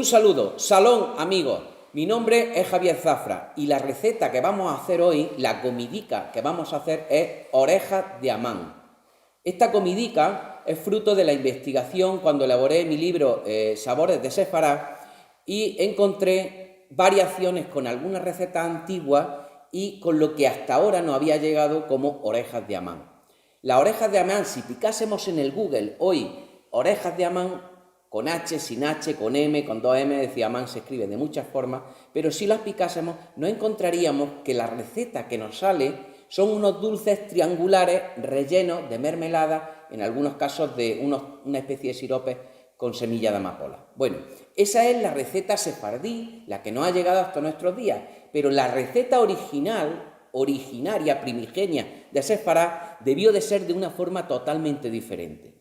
saludo, salón amigos, mi nombre es Javier Zafra y la receta que vamos a hacer hoy, la comidica que vamos a hacer es orejas de Amán. Esta comidica es fruto de la investigación cuando elaboré mi libro Sabores de Sefará y encontré variaciones con algunas recetas antiguas y con lo que hasta ahora nos había llegado como orejas de Amán. Las orejas de Amán, si picásemos en el Google hoy orejas de Amán, con H, sin H, con M, con 2M, decía Amán se escribe de muchas formas, pero si las picásemos nos encontraríamos que la receta que nos sale son unos dulces triangulares rellenos de mermelada, en algunos casos de una especie de sirope con semilla de amapola. Bueno, esa es la receta sefardí, la que nos ha llegado hasta nuestros días, pero la receta originaria, primigenia de Sefará debió de ser de una forma totalmente diferente.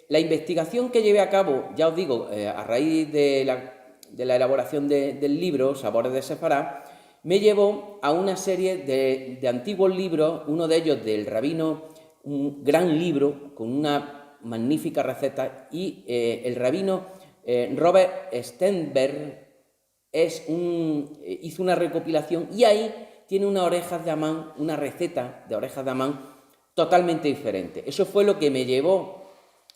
La investigación que llevé a cabo, ya os digo, a raíz de la elaboración del libro Sabores de Sefará, me llevó a una serie de antiguos libros, uno de ellos del rabino, un gran libro con una magnífica receta, y el rabino Robert Sternberg hizo una recopilación y ahí tiene unas orejas de Amán, una receta de orejas de Amán totalmente diferente. Eso fue lo que me llevó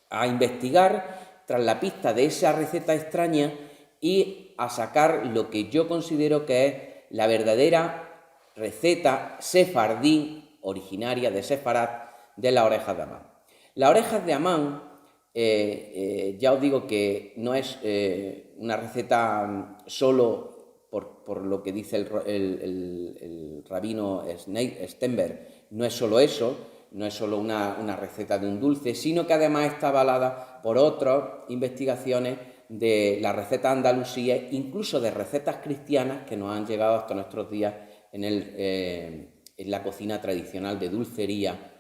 a investigar tras la pista de esa receta extraña y a sacar lo que yo considero que es la verdadera receta sefardí originaria de Sefarad de las orejas de Amán. Las orejas de Amán, ya os digo que no es una receta solo por lo que dice el rabino Sternberg, no es solo eso, no es solo una receta de un dulce, sino que además está avalada por otras investigaciones de las recetas andalusíes, incluso de recetas cristianas que nos han llegado hasta nuestros días en la cocina tradicional de dulcería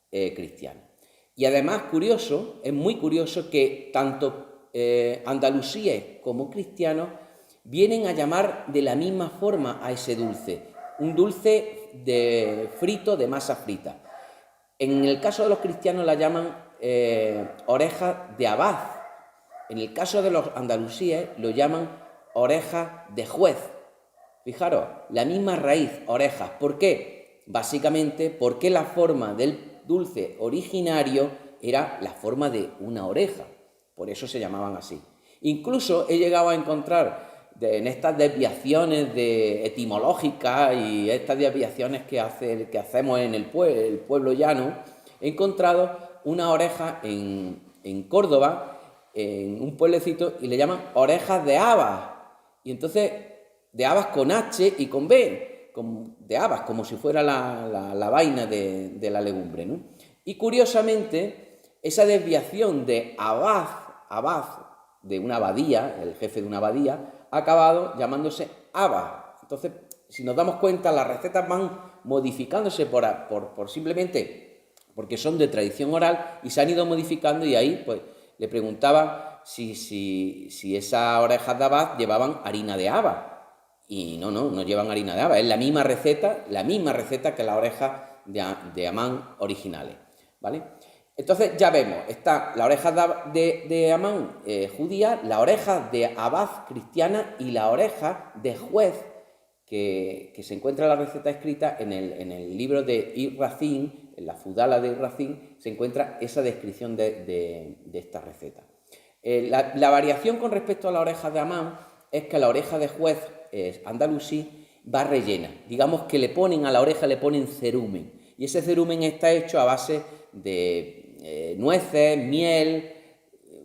cristiana. Y además es muy curioso que tanto andalusíes como cristianos vienen a llamar de la misma forma a ese dulce, un dulce frito de masa frita. En el caso de los cristianos la llaman orejas de abad. En el caso de los andalusíes lo llaman orejas de juez. Fijaros, la misma raíz, orejas. ¿Por qué? Básicamente porque la forma del dulce originario era la forma de una oreja. Por eso se llamaban así. Incluso he llegado a encontrar en estas desviaciones etimológicas y estas desviaciones que hacemos en el pueblo llano, he encontrado una oreja en Córdoba, en un pueblecito, y le llaman orejas de habas. Y entonces, de habas con H y con B, de habas, como si fuera la vaina de la legumbre, ¿no? Y curiosamente, esa desviación de abad, de una abadía, el jefe de una abadía, ha acabado llamándose Abba. Entonces, si nos damos cuenta, las recetas van modificándose por simplemente porque son de tradición oral y se han ido modificando, y ahí pues le preguntaba si esas orejas de Abad llevaban harina de haba. Y no llevan harina de haba, es la misma receta que las orejas de Amán originales, ¿vale? Entonces ya vemos, está la oreja de Amán judía, la oreja de abad cristiana y la oreja de juez que se encuentra la receta escrita en el libro de Ibn Razin, en la Fudala de Ibn Razin, se encuentra esa descripción de esta receta. La variación con respecto a la oreja de Amán es que la oreja de juez andalusí va rellena. Digamos que a la oreja le ponen cerumen, y ese cerumen está hecho a base de nueces, miel,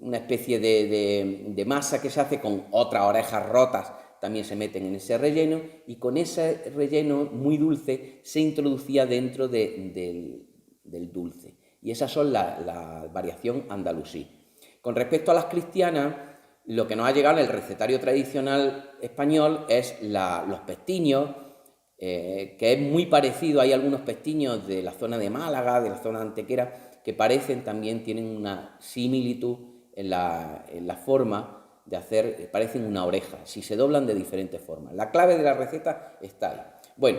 una especie de masa que se hace con otras orejas rotas, también se meten en ese relleno, y con ese relleno muy dulce se introducía dentro del dulce. Y esas son la variación andalusí. Con respecto a las cristianas, lo que nos ha llegado en el recetario tradicional español es los pestiños, que es muy parecido. Hay algunos pestiños de la zona de Málaga, de la zona de Antequera, que tienen una similitud en la forma de hacer, parecen una oreja, si se doblan de diferentes formas. La clave de la receta está ahí. Bueno,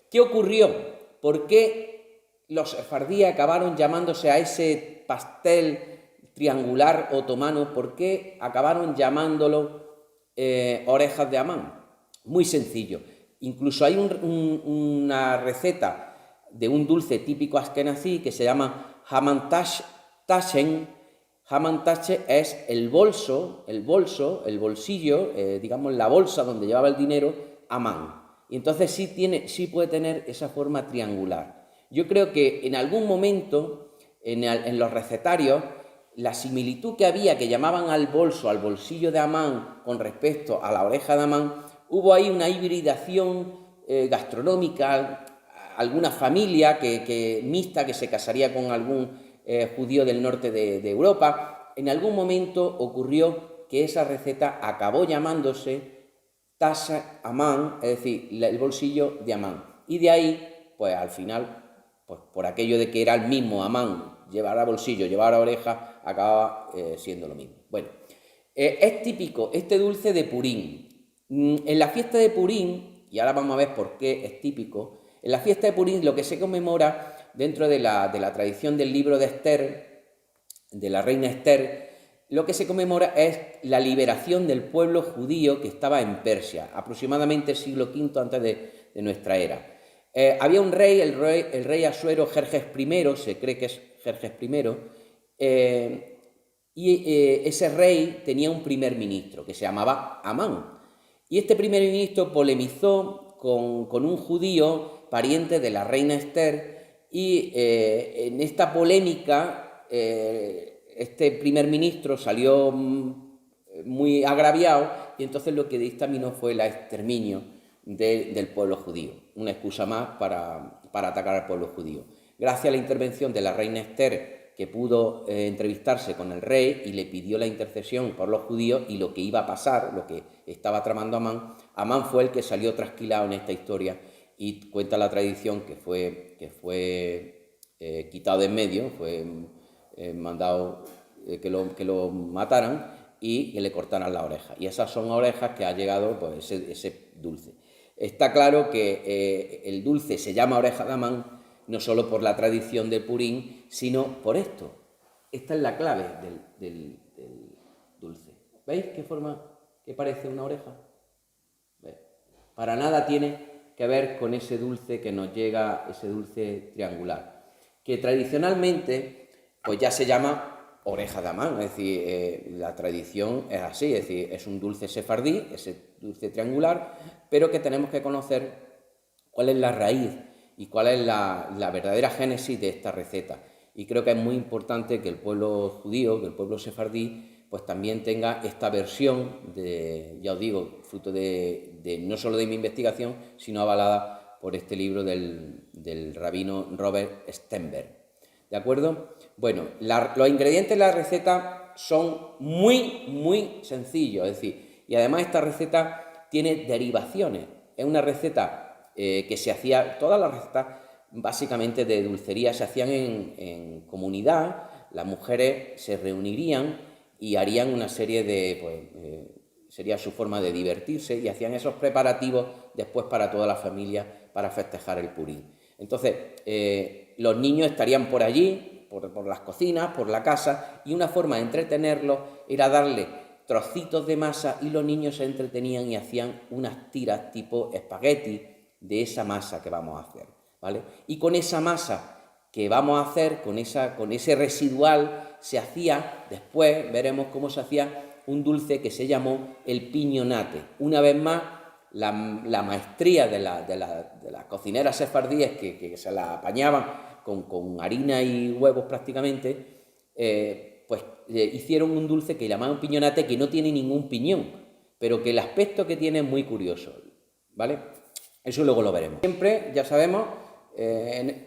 ¿qué ocurrió? ¿Por qué los sefardíes acabaron llamándose a ese pastel triangular otomano, ¿por qué acabaron llamándolo orejas de Amán? Muy sencillo. Incluso hay una receta de un dulce típico askenazí que se llama Hamantashen. Hamantashe es el bolsillo, digamos la bolsa donde llevaba el dinero, Amán. Y entonces sí puede tener esa forma triangular. Yo creo que en algún momento, en los recetarios, la similitud que había, que llamaban al bolsillo de Amán con respecto a la oreja de Amán, hubo ahí una hibridación gastronómica, alguna familia mixta que se casaría con algún judío del norte de Europa. En algún momento ocurrió que esa receta acabó llamándose Tasha Amán, es decir, el bolsillo de Amán. Y de ahí, pues al final, pues por aquello de que era el mismo Amán, llevar bolsillo, llevar oreja, acababa siendo lo mismo. Bueno, es típico este dulce de Purín. En la fiesta de Purín, y ahora vamos a ver por qué es típico, en la fiesta de Purín lo que se conmemora dentro de la tradición del libro de Esther, de la reina Esther, lo que se conmemora es la liberación del pueblo judío que estaba en Persia, aproximadamente siglo V antes de nuestra era. Había un rey, el rey Asuero Jerjes I, se cree que es Jerjes I, y ese rey tenía un primer ministro que se llamaba Amán. Y este primer ministro polemizó con un judío pariente de la reina Esther y en esta polémica este primer ministro salió muy agraviado y entonces lo que dictaminó fue el exterminio del pueblo judío. Una excusa más para atacar al pueblo judío. Gracias a la intervención de la reina Esther, que pudo entrevistarse con el rey y le pidió la intercesión por los judíos y lo que iba a pasar, lo que estaba tramando Amán. Amán fue el que salió trasquilado en esta historia y cuenta la tradición que fue quitado de en medio, fue mandado que lo mataran y que le cortaran la oreja. Y esas son orejas que ha llegado pues, ese dulce. Está claro que el dulce se llama oreja de Amán no solo por la tradición de Purín, sino por esto. Esta es la clave del dulce. ¿Veis qué forma que parece una oreja? ¿Veis? Para nada tiene que ver con ese dulce que nos llega, ese dulce triangular, que tradicionalmente pues ya se llama oreja de Amán, es decir, la tradición es así, es decir, es un dulce sefardí, ese dulce triangular, pero que tenemos que conocer cuál es la raíz y cuál es la verdadera génesis de esta receta. Y creo que es muy importante que el pueblo judío, que el pueblo sefardí, pues también tenga esta versión ya os digo, fruto de no solo de mi investigación, sino avalada por este libro del rabino Robert Stenberg. ¿De acuerdo? Bueno, los ingredientes de la receta son muy sencillos, es decir, y además esta receta tiene derivaciones. Es una receta que se hacía, todas las recetas básicamente de dulcería se hacían en comunidad, las mujeres se reunirían y harían una serie de, sería su forma de divertirse y hacían esos preparativos después para toda la familia para festejar el Purín. Entonces, los niños estarían por allí, por las cocinas, por la casa, y una forma de entretenerlos era darle trocitos de masa y los niños se entretenían y hacían unas tiras tipo espagueti de esa masa que vamos a hacer, ¿vale? Y con esa masa que vamos a hacer, con ese residual, se hacía, después veremos cómo se hacía un dulce que se llamó el piñonate. Una vez más, la maestría de las cocineras sefardíes que se la apañaban con harina y huevos prácticamente, hicieron un dulce que llamaban piñonate, que no tiene ningún piñón, pero que el aspecto que tiene es muy curioso, ¿vale? Eso luego lo veremos. Siempre, ya sabemos,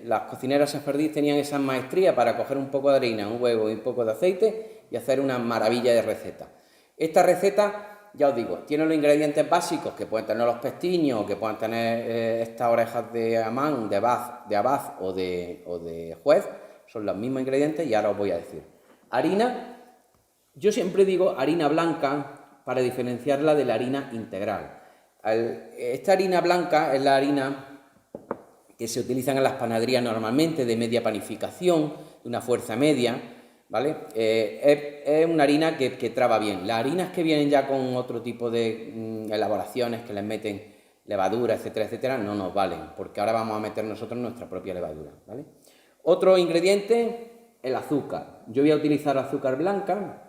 las cocineras sefardíes tenían esa maestría para coger un poco de harina, un huevo y un poco de aceite y hacer una maravilla de receta. Esta receta, ya os digo, tiene los ingredientes básicos que pueden tener los pestiños o que pueden tener estas orejas de Amán, de abad o de juez, son los mismos ingredientes y ahora os voy a decir. Harina, yo siempre digo harina blanca para diferenciarla de la harina integral. Esta harina blanca es la harina que se utiliza en las panaderías normalmente, de media panificación, de una fuerza media, ¿vale? Es una harina que traba bien. Las harinas que vienen ya con otro tipo de elaboraciones, que les meten levadura, etcétera, etcétera, no nos valen, porque ahora vamos a meter nosotros nuestra propia levadura, ¿vale? Otro ingrediente, el azúcar. Yo voy a utilizar azúcar blanca,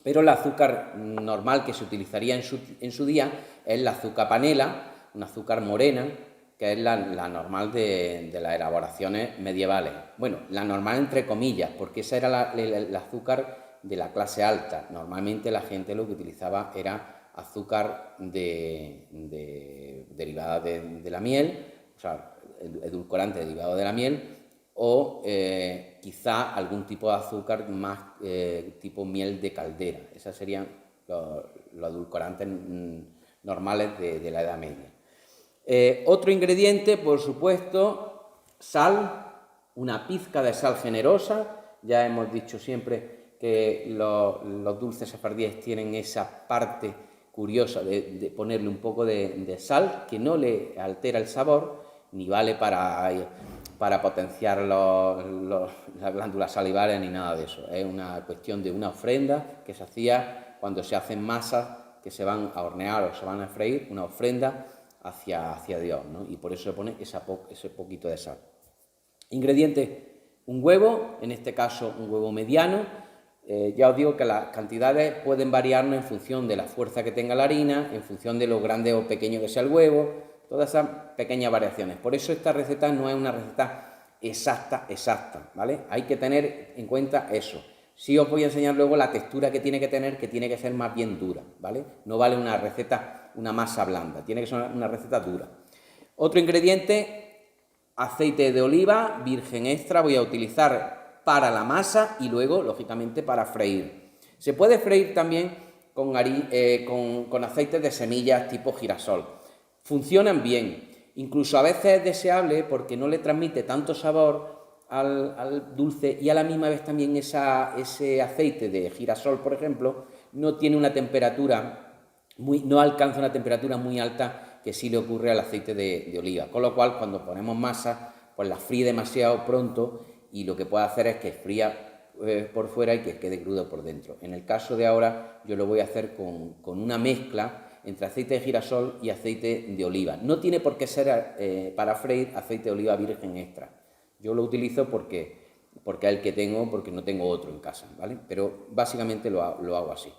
pero el azúcar normal que se utilizaría en su día es la azúcar panela, una azúcar morena, que es la normal de las elaboraciones medievales. Bueno, la normal entre comillas, porque esa era el azúcar de la clase alta. Normalmente la gente lo que utilizaba era azúcar derivada de la miel, o sea, edulcorante derivado de la miel, o quizá algún tipo de azúcar más tipo miel de caldera. Esos serían los edulcorantes normales de la Edad Media. Otro ingrediente, por supuesto, sal, una pizca de sal generosa. Ya hemos dicho siempre que los dulces sefardíes tienen esa parte curiosa de ponerle un poco de sal, que no le altera el sabor, ni vale para potenciar las glándulas salivales ni nada de eso. Es una cuestión de una ofrenda que se hacía cuando se hacen masas que se van a hornear o se van a freír, una ofrenda hacia Dios, ¿no? Y por eso se pone ese poquito de sal. Ingredientes, un huevo, en este caso un huevo mediano. Ya os digo que las cantidades pueden variarnos en función de la fuerza que tenga la harina, en función de lo grande o pequeño que sea el huevo, todas esas pequeñas variaciones. Por eso esta receta no es una receta exacta, ¿vale? Hay que tener en cuenta eso. Sí os voy a enseñar luego la textura que tiene que tener, que tiene que ser más bien dura, ¿vale? No vale una receta, una masa blanda, tiene que ser una receta dura. Otro ingrediente, aceite de oliva virgen extra, voy a utilizar para la masa y luego, lógicamente, para freír. Se puede freír también con aceite de semillas tipo girasol. Funcionan bien, incluso a veces es deseable porque no le transmite tanto sabor al dulce y a la misma vez también ese aceite de girasol, por ejemplo, no tiene una temperatura, no alcanza una temperatura muy alta que sí le ocurre al aceite de oliva, con lo cual cuando ponemos masa, pues la fríe demasiado pronto y lo que puede hacer es que fría por fuera y que quede crudo por dentro. En el caso de ahora yo lo voy a hacer con una mezcla entre aceite de girasol y aceite de oliva. No tiene por qué ser para freír aceite de oliva virgen extra. Yo lo utilizo porque es el que tengo, porque no tengo otro en casa, ¿vale? Pero básicamente lo hago así.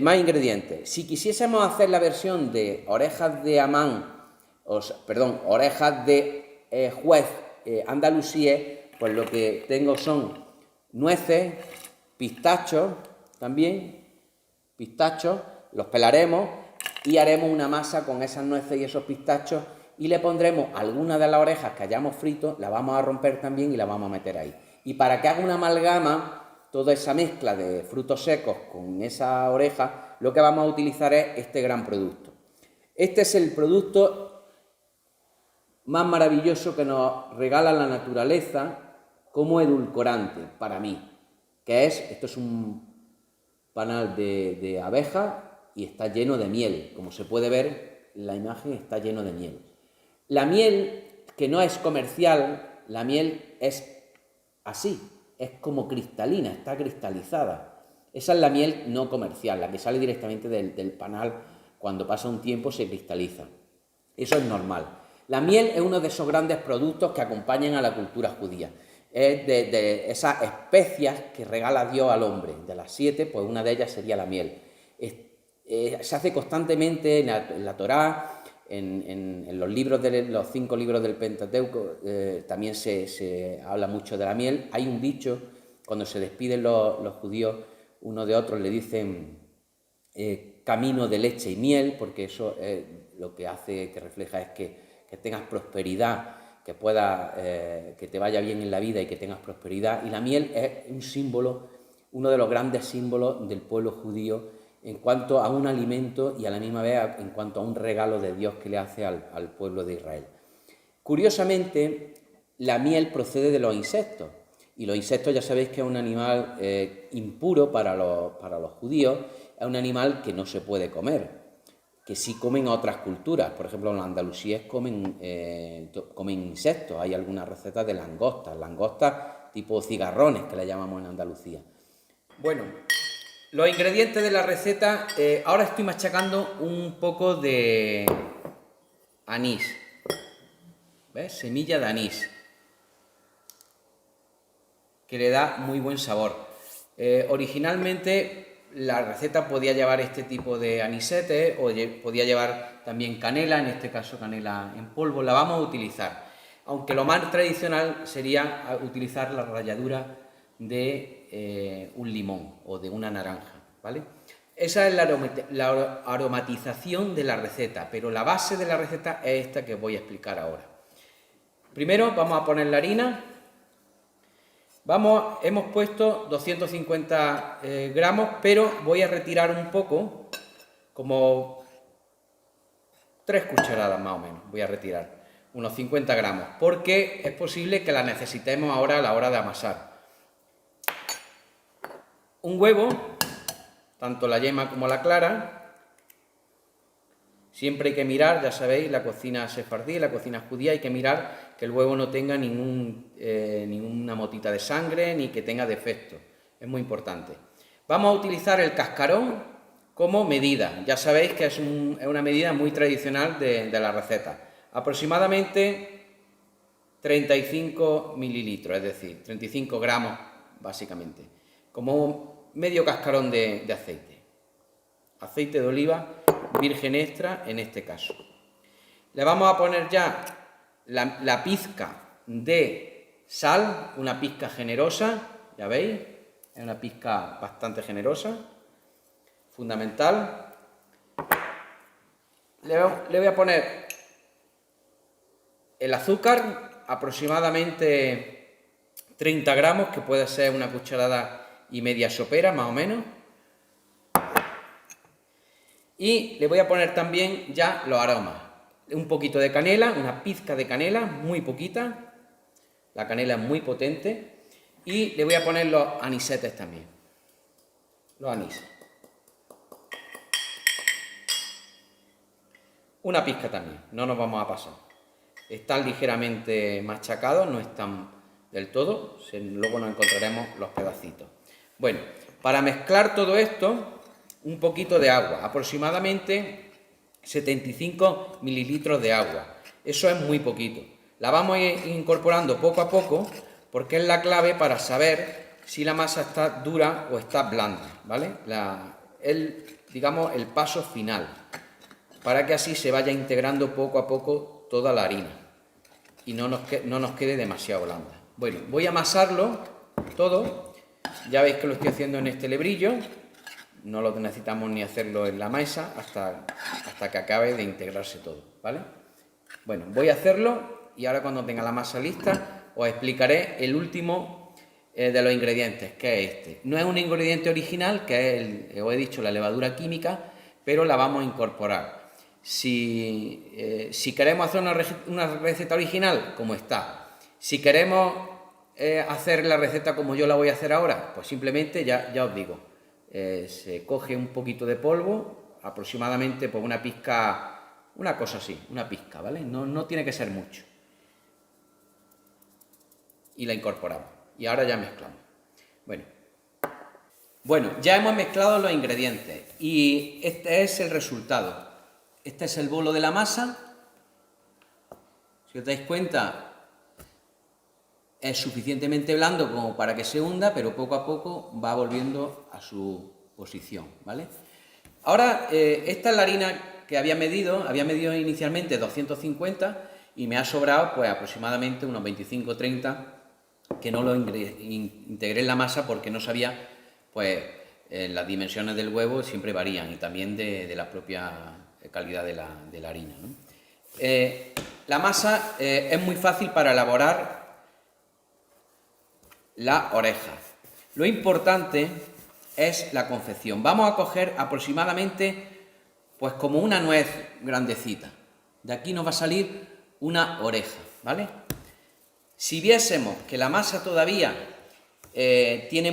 Más ingredientes. Si quisiésemos hacer la versión de orejas de Amán, orejas de juez andalusíes, pues lo que tengo son nueces, pistachos también, los pelaremos y haremos una masa con esas nueces y esos pistachos y le pondremos algunas de las orejas que hayamos frito, la vamos a romper también y la vamos a meter ahí. Y para que haga una amalgama, toda esa mezcla de frutos secos con esa oreja, lo que vamos a utilizar es este gran producto. Este es el producto más maravilloso que nos regala la naturaleza como edulcorante para mí, que esto es un panal de abeja y está lleno de miel. Como se puede ver, la imagen está lleno de miel. La miel, que no es comercial, la miel es así, es como cristalina, está cristalizada. Esa es la miel no comercial, la que sale directamente del panal, cuando pasa un tiempo se cristaliza. Eso es normal. La miel es uno de esos grandes productos que acompañan a la cultura judía. Es de esas especias que regala Dios al hombre. De las 7, pues una de ellas sería la miel. Se hace constantemente en la Torá, en los 5 libros del Pentateuco, también se habla mucho de la miel. Hay un dicho, cuando se despiden los judíos uno de otros, le dicen camino de leche y miel, porque eso lo que hace, que refleja es que tengas prosperidad, que te vaya bien en la vida y que tengas prosperidad. Y la miel es un símbolo, uno de los grandes símbolos del pueblo judío en cuanto a un alimento y a la misma vez en cuanto a un regalo de Dios que le hace al pueblo de Israel. Curiosamente, la miel procede de los insectos, y los insectos ya sabéis que es un animal impuro para los judíos, es un animal que no se puede comer, que sí comen otras culturas. Por ejemplo, los andalusíes comen insectos. Hay algunas recetas de langostas tipo cigarrones que le llamamos en Andalucía. Bueno, los ingredientes de la receta, ahora estoy machacando un poco de anís, ¿ves? Semilla de anís, que le da muy buen sabor. Originalmente la receta podía llevar este tipo de anisetes o podía llevar también canela, en este caso canela en polvo, la vamos a utilizar. Aunque lo más tradicional sería utilizar la ralladura de un limón o de una naranja, ¿vale? Esa es la aromatización de la receta, pero la base de la receta es esta que voy a explicar ahora. Primero vamos a poner la harina. Hemos puesto 250 gramos, pero voy a retirar un poco, como 3 cucharadas más o menos, voy a retirar unos 50 gramos, porque es posible que la necesitemos ahora a la hora de amasar. Un huevo, tanto la yema como la clara. Siempre hay que mirar, ya sabéis, la cocina sefardí, la cocina judía, hay que mirar que el huevo no tenga ninguna motita de sangre ni que tenga defecto. Es muy importante. Vamos a utilizar el cascarón como medida. Ya sabéis que es una medida muy tradicional de la receta. Aproximadamente 35 mililitros, es decir, 35 gramos básicamente. Como medio cascarón de aceite. Aceite de oliva virgen extra en este caso. Le vamos a poner ya la pizca de sal, una pizca generosa, ya veis, es una pizca bastante generosa, fundamental. Le voy a poner el azúcar, aproximadamente 30 gramos, que puede ser una cucharada y media sopera, más o menos. Y le voy a poner también ya los aromas. Un poquito de canela, una pizca de canela, muy poquita. La canela es muy potente. Y le voy a poner los anisetes también. Los anises. Una pizca también, no nos vamos a pasar. Están ligeramente machacados, no están del todo. Luego nos encontraremos los pedacitos. Bueno, para mezclar todo esto, un poquito de agua, aproximadamente 75 mililitros de agua. Eso es muy poquito. La vamos a ir incorporando poco a poco porque es la clave para saber si la masa está dura o está blanda, ¿vale? Digamos, el paso final, para que así se vaya integrando poco a poco toda la harina y no nos quede demasiado blanda. Bueno, voy a amasarlo todo. Ya veis que lo estoy haciendo en este lebrillo. No lo necesitamos ni hacerlo en la mesa hasta que acabe de integrarse todo, ¿vale? Bueno, voy a hacerlo y ahora cuando tenga la masa lista os explicaré el último de los ingredientes, que es este. No es un ingrediente original, que es, os he dicho, la levadura química, pero la vamos a incorporar. Si queremos hacer una receta original, como está. Si queremos hacer la receta como yo la voy a hacer ahora, pues simplemente ya os digo. Se coge un poquito de polvo, aproximadamente por una pizca, una cosa así, una pizca, ¿vale? No tiene que ser mucho. Y la incorporamos. Y ahora ya mezclamos. Bueno, ya hemos mezclado los ingredientes y este es el resultado. Este es el bolo de la masa. Si os dais cuenta, es suficientemente blando como para que se hunda, pero poco a poco va volviendo a su posición, ¿vale? Ahora, esta es la harina que había medido inicialmente 250 y me ha sobrado pues aproximadamente unos 25-30 que no lo integré en la masa porque no sabía, pues las dimensiones del huevo siempre varían y también de la propia calidad de la harina, ¿no? La masa es muy fácil para elaborar la oreja. Lo importante es la confección. Vamos a coger aproximadamente, pues como una nuez grandecita. De aquí nos va a salir una oreja, ¿vale? Si viésemos que la masa todavía tiene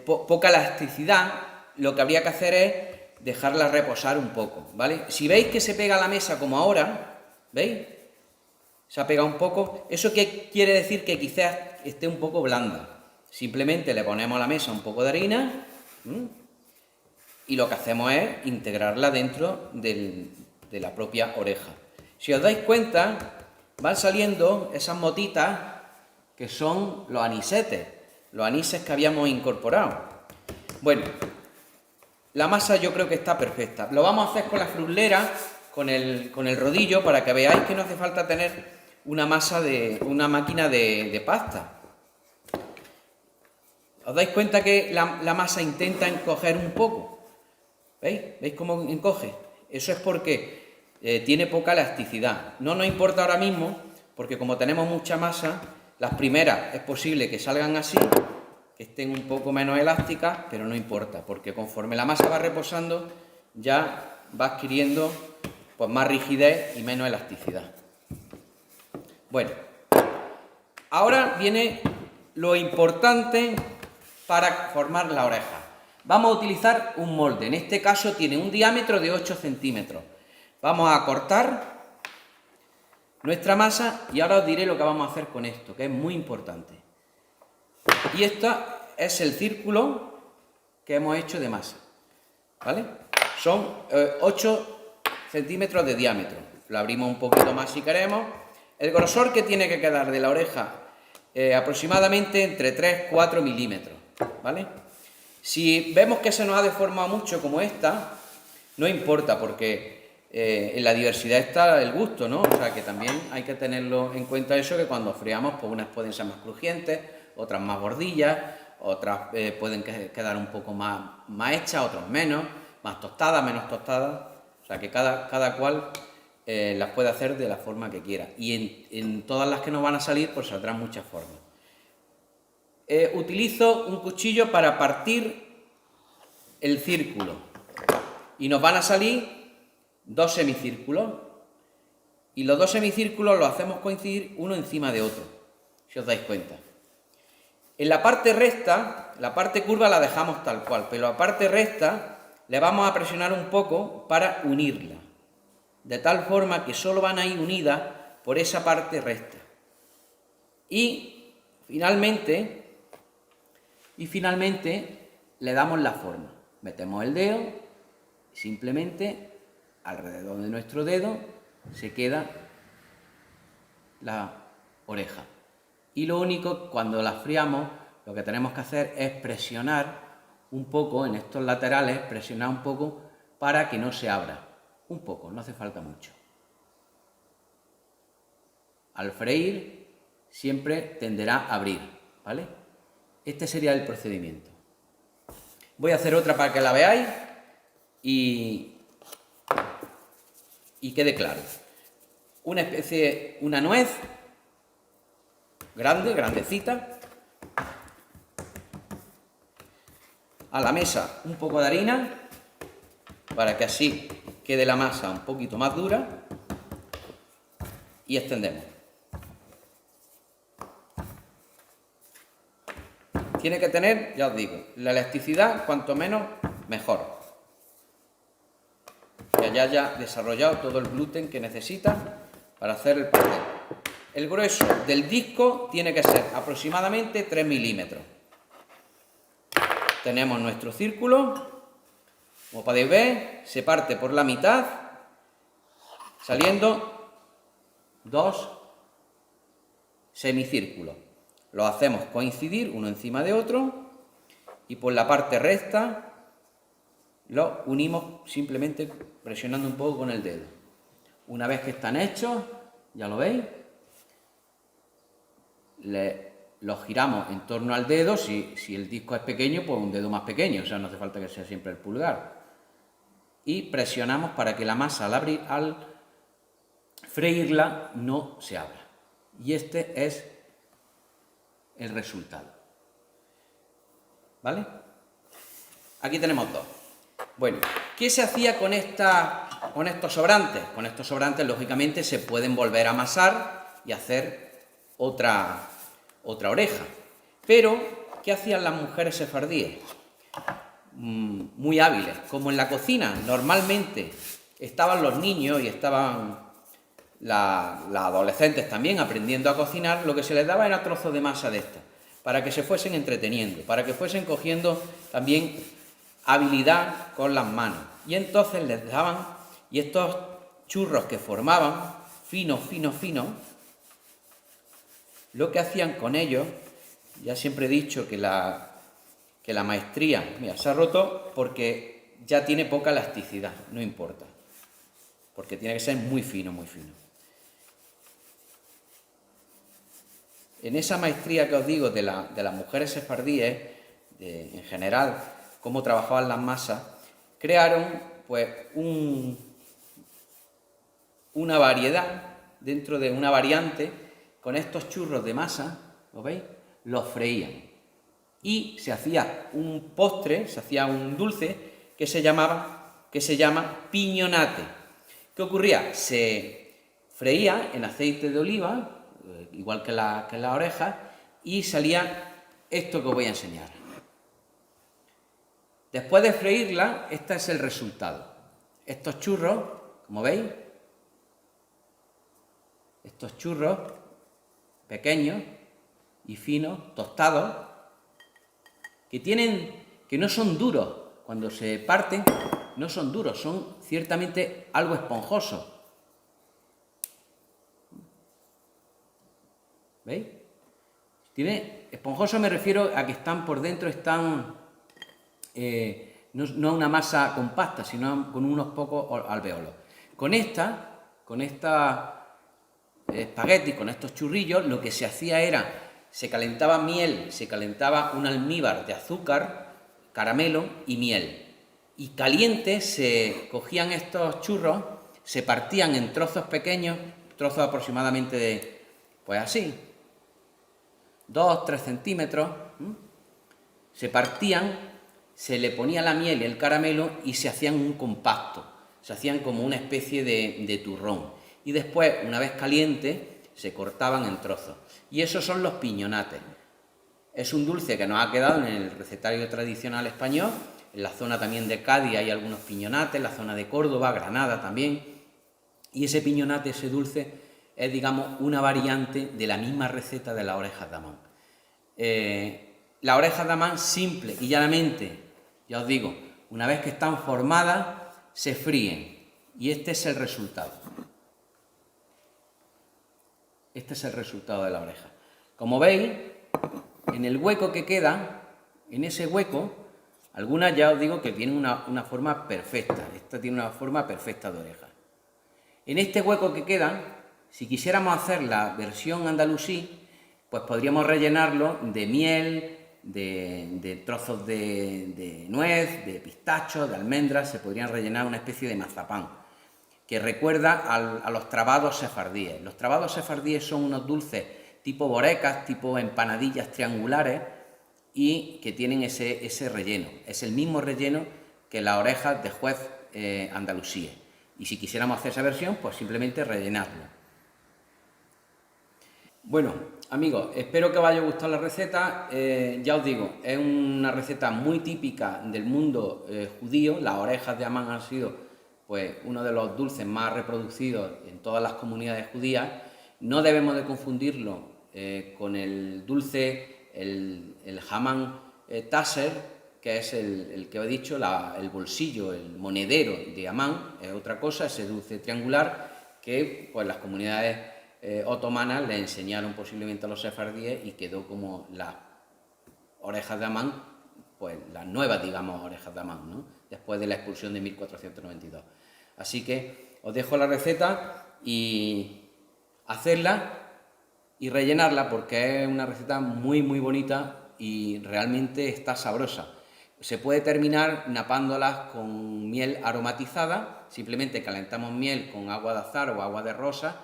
poca elasticidad, lo que habría que hacer es dejarla reposar un poco, ¿vale? Si veis que se pega a la mesa como ahora, ¿veis? Se ha pegado un poco. ¿Eso qué quiere decir? Que quizás esté un poco blanda. Simplemente le ponemos a la mesa un poco de harina y lo que hacemos es integrarla dentro de la propia oreja. Si os dais cuenta, van saliendo esas motitas que son los anises que habíamos incorporado. Bueno, la masa yo creo que está perfecta. Lo vamos a hacer con la fruslera, con el rodillo, para que veáis que no hace falta tener una máquina de pasta. ¿Os dais cuenta que la masa intenta encoger un poco? ¿Veis? ¿Veis cómo encoge? Eso es porque tiene poca elasticidad. No nos importa ahora mismo, porque como tenemos mucha masa, las primeras es posible que salgan así, que estén un poco menos elásticas, pero no importa, porque conforme la masa va reposando, ya va adquiriendo pues más rigidez y menos elasticidad. Bueno, ahora viene lo importante para formar la oreja. Vamos a utilizar un molde, en este caso tiene un diámetro de 8 centímetros. Vamos a cortar nuestra masa y ahora os diré lo que vamos a hacer con esto, que es muy importante. Y este es el círculo que hemos hecho de masa, ¿vale? Son 8 centímetros de diámetro. Lo abrimos un poquito más si queremos. El grosor que tiene que quedar de la oreja aproximadamente entre 3-4 milímetros, ¿vale? Si vemos que se nos ha deformado mucho como esta, no importa porque en la diversidad está el gusto, ¿no? O sea que también hay que tenerlo en cuenta eso, que cuando friamos, pues unas pueden ser más crujientes, otras más gordillas, otras pueden quedar un poco más hechas, otras menos, más tostadas, menos tostadas. O sea que cada cual las puede hacer de la forma que quiera. Y en todas las que nos van a salir, pues saldrán muchas formas. Utilizo un cuchillo para partir el círculo. Y nos van a salir 2 semicírculos. Y los 2 semicírculos los hacemos coincidir uno encima de otro, si os dais cuenta. En la parte recta, la parte curva la dejamos tal cual, pero la parte recta le vamos a presionar un poco para unirla, de tal forma que solo van a ir unidas por esa parte recta. Y finalmente le damos la forma. Metemos el dedo y simplemente alrededor de nuestro dedo se queda la oreja. Y lo único, cuando la friamos, lo que tenemos que hacer es presionar un poco en estos laterales, presionar un poco para que no se abra. Un poco, no hace falta mucho. Al freír siempre tenderá a abrir, ¿vale? Este sería el procedimiento. Voy a hacer otra para que la veáis y quede claro. Una nuez grandecita. A la mesa un poco de harina para que así quede la masa un poquito más dura y extendemos. Tiene que tener, ya os digo, la elasticidad cuanto menos mejor. Que haya desarrollado todo el gluten que necesita para hacer el pastel. El grueso del disco tiene que ser aproximadamente 3 milímetros. Tenemos nuestro círculo, como podéis ver, se parte por la mitad, saliendo 2 semicírculos. Los hacemos coincidir uno encima de otro y por la parte recta los unimos simplemente presionando un poco con el dedo. Una vez que están hechos, ya lo veis, los giramos en torno al dedo. Si el disco es pequeño, pues un dedo más pequeño, o sea, no hace falta que sea siempre el pulgar. Y presionamos para que la masa al freírla no se abra. Y este es el resultado. ¿Vale? Aquí tenemos 2. Bueno, ¿qué se hacía con estos sobrantes? Con estos sobrantes, lógicamente, se pueden volver a amasar y hacer otra oreja. Pero, ¿qué hacían las mujeres sefardíes? Muy hábiles. Como en la cocina normalmente estaban los niños y estaban las adolescentes también aprendiendo a cocinar, lo que se les daba era trozos de masa de esta. para que se fuesen entreteniendo, para que fuesen cogiendo también habilidad con las manos. Y entonces les daban, y estos churros que formaban, finos, lo que hacían con ellos, ya siempre he dicho que la maestría, mira, se ha roto porque ya tiene poca elasticidad, no importa, porque tiene que ser muy fino, muy fino. En esa maestría que os digo de las mujeres sefardíes, en general, cómo trabajaban las masas, crearon pues una variedad, dentro de una variante, con estos churros de masa, ¿lo veis? Los freían. Y se hacía un postre, se hacía un dulce que se llama piñonate. ¿Qué ocurría? Se freía en aceite de oliva, igual que la oreja, y salía esto que os voy a enseñar. Después de freírla, este es el resultado. Estos churros, como veis, estos churros pequeños y finos, tostados, que no son duros, cuando se parten no son duros, son ciertamente algo esponjosos. ¿Veis? Esponjoso me refiero a que están por dentro, no una masa compacta, sino con unos pocos alveolos. Con espagueti, con estos churrillos, lo que se hacía era, se calentaba miel, se calentaba un almíbar de azúcar, caramelo y miel. Y caliente se cogían estos churros, se partían en trozos pequeños, trozos aproximadamente de, pues así, 2-3 centímetros, se partían, se le ponía la miel y el caramelo y se hacían un compacto, se hacían como una especie de turrón. Y después, una vez caliente, se cortaban en trozos. Y esos son los piñonates. Es un dulce que nos ha quedado en el recetario tradicional español. En la zona también de Cádiz hay algunos piñonates, en la zona de Córdoba, Granada también. Y ese piñonate, ese dulce, es, digamos, una variante de la misma receta de las orejas de Amán. Las orejas de Amán, simple y llanamente, ya os digo, una vez que están formadas, se fríen. Y este es el resultado. Este es el resultado de la oreja. Como veis, en el hueco que queda, en ese hueco, algunas ya os digo que tienen una forma perfecta. Esta tiene una forma perfecta de oreja. En este hueco que queda, si quisiéramos hacer la versión andalusí, pues podríamos rellenarlo de miel, de trozos de nuez, de pistacho, de almendras. Se podrían rellenar una especie de mazapán, que recuerda a los trabados sefardíes. Los trabados sefardíes son unos dulces tipo borecas, tipo empanadillas triangulares, y que tienen ese relleno. Es el mismo relleno que las orejas de juez andalusíes. Y si quisiéramos hacer esa versión, pues simplemente rellenarlo. Bueno, amigos, espero que os haya gustado la receta. Ya os digo, es una receta muy típica del mundo judío. Las orejas de Amán han sido pues uno de los dulces más reproducidos en todas las comunidades judías. No debemos de confundirlo con el dulce, el jamán taser, que es el que os he dicho, el bolsillo, el monedero de Amán. Es otra cosa, ese dulce triangular que pues las comunidades otomanas le enseñaron posiblemente a los sefardíes y quedó como las orejas de Amán, pues las nuevas, digamos, orejas de Amán, ¿no? Después de la expulsión de 1492. Así que os dejo la receta y hacerla y rellenarla, porque es una receta muy bonita y realmente está sabrosa. Se puede terminar napándolas con miel aromatizada. Simplemente calentamos miel con agua de azahar o agua de rosa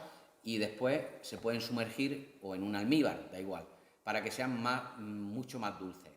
y después se pueden sumergir o en un almíbar, da igual, para que sean mucho más dulces.